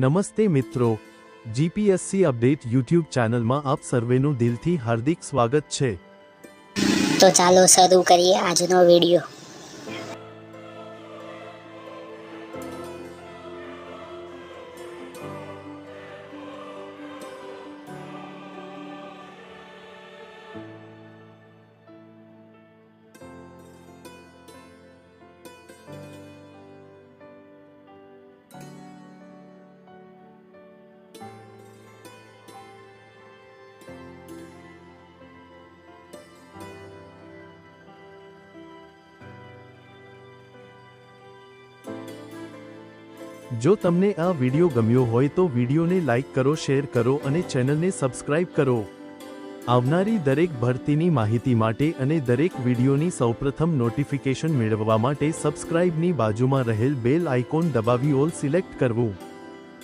નમસ્તે મિત્રો, GPSC update YouTube ચેનલમાં આપ સર્વેનું દિલથી હાર્દિક સ્વાગત છે। તો ચાલો શરૂ કરીએ આજનો વિડિયો। જો તમને આ વિડિયો ગમ્યો હોય તો વિડિયોને લાઈક કરો, શેર કરો અને ચેનલને સબસ્ક્રાઇબ કરો। આવનારી દરેક ભરતીની માહિતી માટે અને દરેક વિડિયોની સૌપ્રથમ નોટિફિકેશન મેળવવા માટે સબસ્ક્રાઇબની બાજુમાં રહેલ બેલ આઇકોન દબાવી ઓલ સિલેક્ટ કરવું।